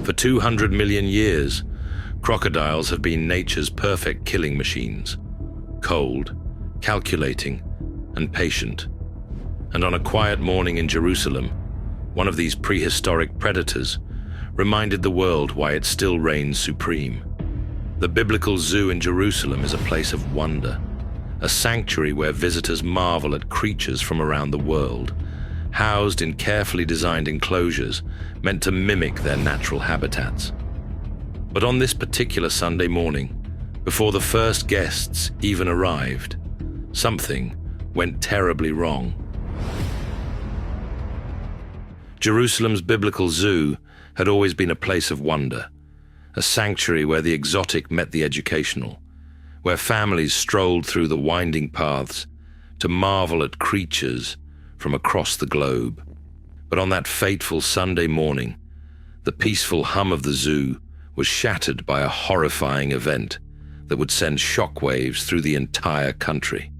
For 200 million years, crocodiles have been nature's perfect killing machines. Cold, calculating, and patient. And on a quiet morning in Jerusalem, one of these prehistoric predators reminded the world why it still reigns supreme. The biblical zoo in Jerusalem is a place of wonder, a sanctuary where visitors marvel at creatures from around the world, housed in carefully designed enclosures meant to mimic their natural habitats. But on this particular Sunday morning, before the first guests even arrived, something went terribly wrong. Jerusalem's biblical zoo had always been a place of wonder, a sanctuary where the exotic met the educational, where families strolled through the winding paths to marvel at creatures from across the globe. But on that fateful Sunday morning, the peaceful hum of the zoo was shattered by a horrifying event that would send shockwaves through the entire country.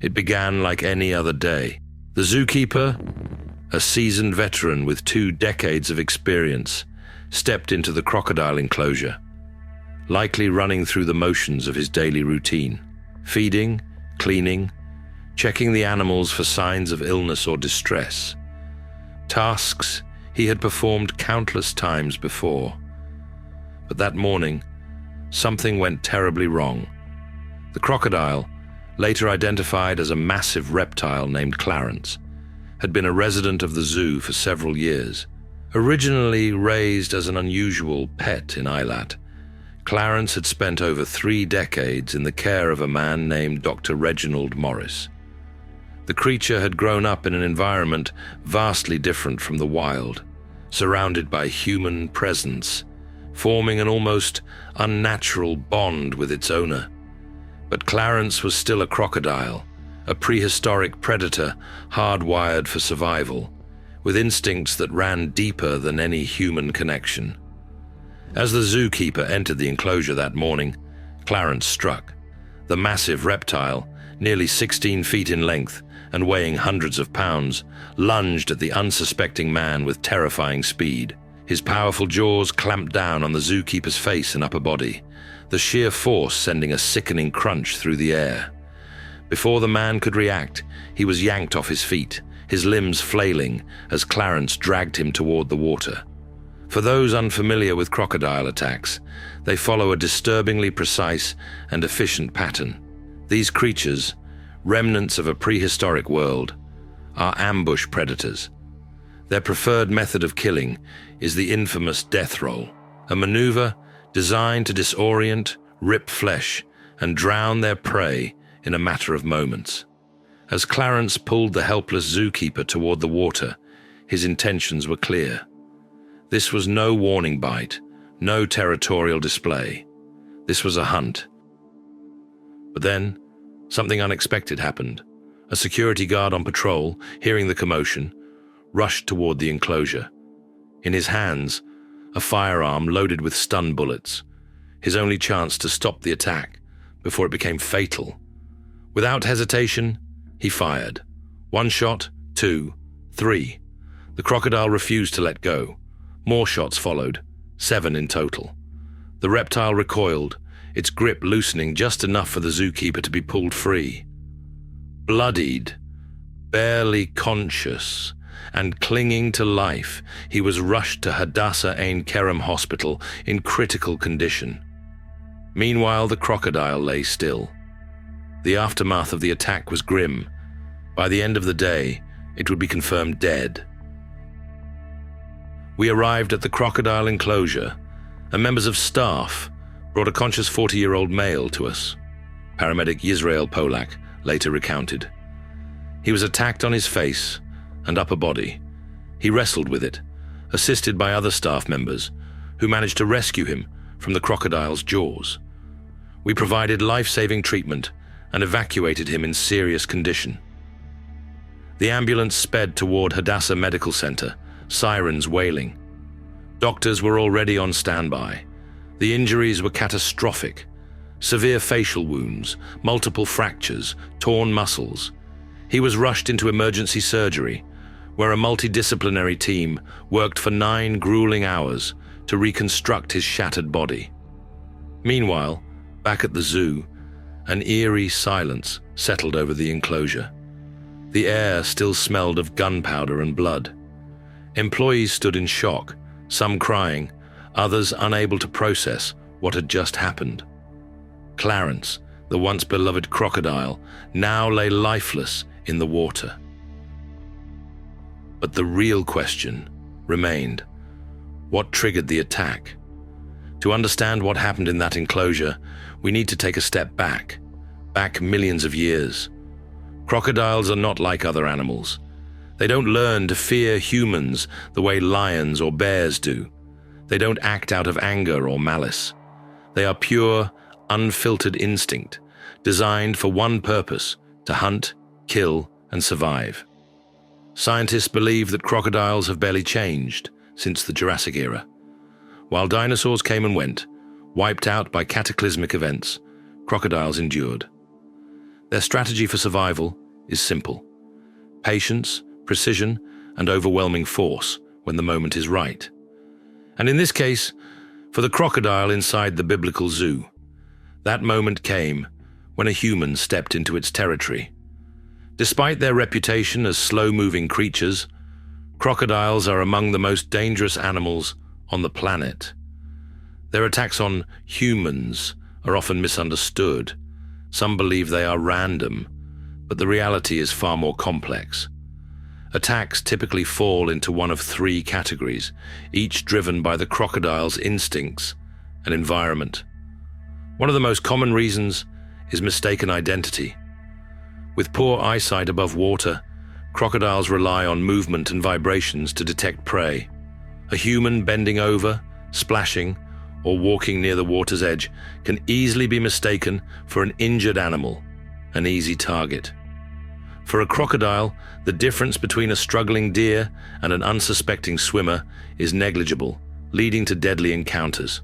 It began like any other day. The zookeeper, a seasoned veteran with 2 decades of experience, stepped into the crocodile enclosure, likely running through the motions of his daily routine, feeding, cleaning, checking the animals for signs of illness or distress. Tasks he had performed countless times before. But that morning, something went terribly wrong. The crocodile, later identified as a massive reptile named Clarence, had been a resident of the zoo for several years. Originally raised as an unusual pet in Eilat, Clarence had spent over 3 decades in the care of a man named Dr. Reginald Morris. The creature had grown up in an environment vastly different from the wild, surrounded by human presence, forming an almost unnatural bond with its owner. But Clarence was still a crocodile, a prehistoric predator hardwired for survival, with instincts that ran deeper than any human connection. As the zookeeper entered the enclosure that morning, Clarence struck. The massive reptile, nearly 16 feet in length and weighing hundreds of pounds, lunged at the unsuspecting man with terrifying speed. His powerful jaws clamped down on the zookeeper's face and upper body, the sheer force sending a sickening crunch through the air. Before the man could react, he was yanked off his feet, his limbs flailing as Clarence dragged him toward the water. For those unfamiliar with crocodile attacks, they follow a disturbingly precise and efficient pattern. These creatures, remnants of a prehistoric world, are ambush predators. Their preferred method of killing is the infamous death roll, a maneuver designed to disorient, rip flesh, and drown their prey in a matter of moments. As Clarence pulled the helpless zookeeper toward the water, his intentions were clear. This was no warning bite, no territorial display. This was a hunt. But then, something unexpected happened. A security guard on patrol, hearing the commotion, rushed toward the enclosure. In his hands, a firearm loaded with stun bullets, his only chance to stop the attack before it became fatal. Without hesitation, he fired. 1 shot, 2, 3. The crocodile refused to let go. More shots followed, 7 in total. The reptile recoiled, its grip loosening just enough for the zookeeper to be pulled free. Bloodied, barely conscious, and clinging to life, he was rushed to Hadassah Ein Kerem Hospital in critical condition. Meanwhile, the crocodile lay still. The aftermath of the attack was grim. By the end of the day, it would be confirmed dead. We arrived at the crocodile enclosure, and members of staff brought a conscious 40-year-old male to us. Paramedic Yisrael Polak later recounted. He was attacked on his face and upper body. He wrestled with it, assisted by other staff members, who managed to rescue him from the crocodile's jaws. We provided life-saving treatment and evacuated him in serious condition. The ambulance sped toward Hadassah Medical Center, sirens wailing. Doctors were already on standby. The injuries were catastrophic. Severe facial wounds, multiple fractures, torn muscles. He was rushed into emergency surgery, where a multidisciplinary team worked for 9 grueling hours to reconstruct his shattered body. Meanwhile, back at the zoo, an eerie silence settled over the enclosure. The air still smelled of gunpowder and blood. Employees stood in shock, some crying, others unable to process what had just happened. Clarence, the once beloved crocodile, now lay lifeless in the water. But the real question remained: what triggered the attack? To understand what happened in that enclosure, we need to take a step back millions of years. Crocodiles are not like other animals. They don't learn to fear humans the way lions or bears do. They don't act out of anger or malice. They are pure, unfiltered instinct, designed for one purpose: to hunt, kill, and survive. Scientists believe that crocodiles have barely changed since the Jurassic era. While dinosaurs came and went, wiped out by cataclysmic events, crocodiles endured. Their strategy for survival is simple: patience, precision, and overwhelming force when the moment is right. And in this case, for the crocodile inside the biblical zoo, that moment came when a human stepped into its territory. Despite their reputation as slow-moving creatures, crocodiles are among the most dangerous animals on the planet. Their attacks on humans are often misunderstood. Some believe they are random, but the reality is far more complex. Attacks typically fall into one of three categories, each driven by the crocodile's instincts and environment. One of the most common reasons is mistaken identity. With poor eyesight above water, crocodiles rely on movement and vibrations to detect prey. A human bending over, splashing, or walking near the water's edge can easily be mistaken for an injured animal, an easy target. For a crocodile, the difference between a struggling deer and an unsuspecting swimmer is negligible, leading to deadly encounters.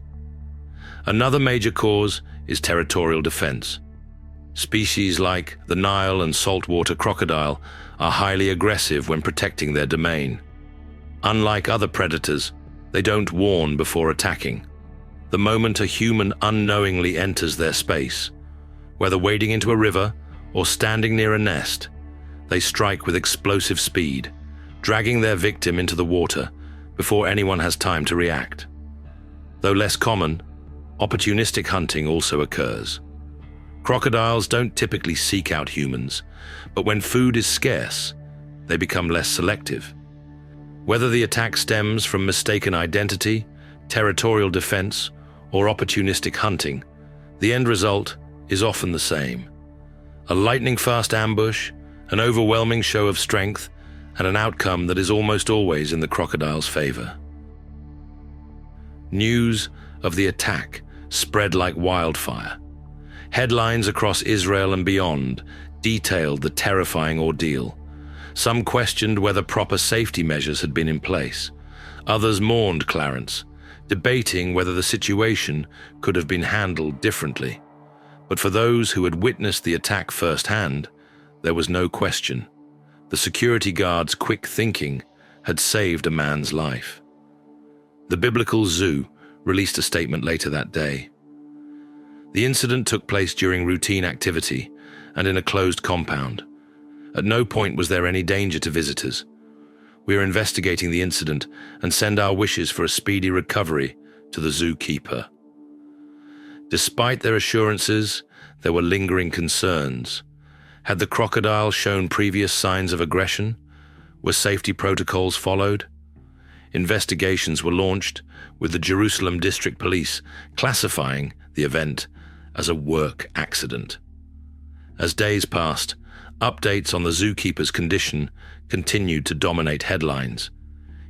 Another major cause is territorial defense. Species like the Nile and saltwater crocodile are highly aggressive when protecting their domain. Unlike other predators, they don't warn before attacking. The moment a human unknowingly enters their space, whether wading into a river or standing near a nest, they strike with explosive speed, dragging their victim into the water before anyone has time to react. Though less common, opportunistic hunting also occurs. Crocodiles don't typically seek out humans, but when food is scarce, they become less selective. Whether the attack stems from mistaken identity, territorial defense, or opportunistic hunting, the end result is often the same: a lightning-fast ambush, an overwhelming show of strength, and an outcome that is almost always in the crocodile's favor. News of the attack spread like wildfire. Headlines across Israel and beyond detailed the terrifying ordeal. Some questioned whether proper safety measures had been in place. Others mourned Clarence, debating whether the situation could have been handled differently. But for those who had witnessed the attack firsthand, there was no question. The security guard's quick thinking had saved a man's life. The biblical zoo released a statement later that day. The incident took place during routine activity and in a closed compound. At no point was there any danger to visitors. We are investigating the incident and send our wishes for a speedy recovery to the zookeeper. Despite their assurances, there were lingering concerns. Had the crocodile shown previous signs of aggression? Were safety protocols followed? Investigations were launched, with the Jerusalem District Police classifying the event as a work accident. As days passed, updates on the zookeeper's condition continued to dominate headlines.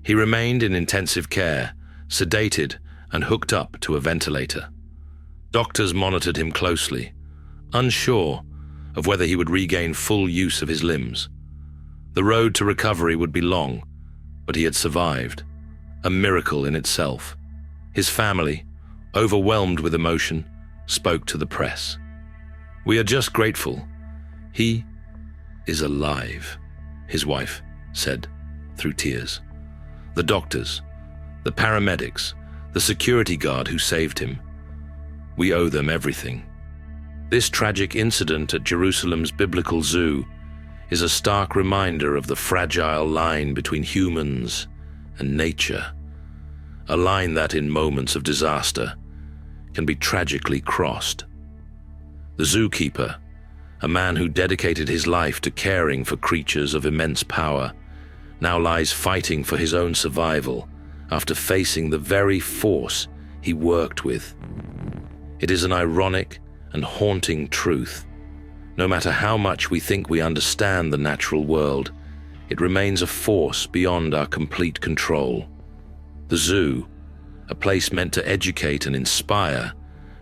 He remained in intensive care, sedated and hooked up to a ventilator. Doctors monitored him closely, unsure of whether he would regain full use of his limbs. The road to recovery would be long, but he had survived, a miracle in itself. His family, overwhelmed with emotion, spoke to the press. "We are just grateful. He is alive," his wife said through tears. The doctors, the paramedics, the security guard who saved him. We owe them everything. This tragic incident at Jerusalem's biblical zoo is a stark reminder of the fragile line between humans and nature, a line that, in moments of disaster, can be tragically crossed. The zookeeper, a man who dedicated his life to caring for creatures of immense power, now lies fighting for his own survival after facing the very force he worked with. It is an ironic and haunting truth. No matter how much we think we understand the natural world, it remains a force beyond our complete control. The zoo, a place meant to educate and inspire,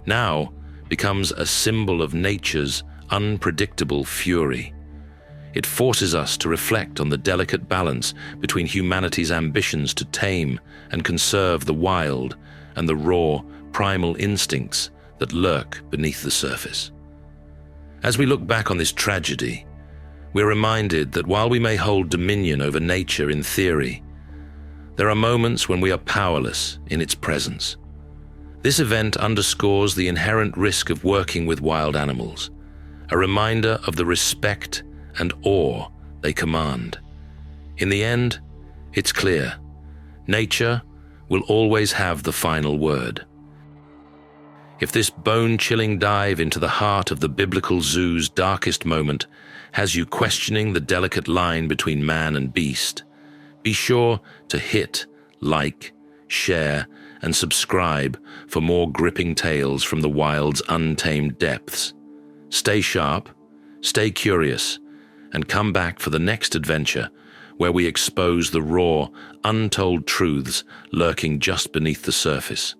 now becomes a symbol of nature's unpredictable fury. It forces us to reflect on the delicate balance between humanity's ambitions to tame and conserve the wild and the raw, primal instincts that lurk beneath the surface. As we look back on this tragedy, we're reminded that while we may hold dominion over nature in theory, there are moments when we are powerless in its presence. This event underscores the inherent risk of working with wild animals, a reminder of the respect and awe they command. In the end, it's clear, nature will always have the final word. If this bone-chilling dive into the heart of the biblical zoo's darkest moment has you questioning the delicate line between man and beast, be sure to hit, like, share, and subscribe for more gripping tales from the wild's untamed depths. Stay sharp, stay curious, and come back for the next adventure where we expose the raw, untold truths lurking just beneath the surface.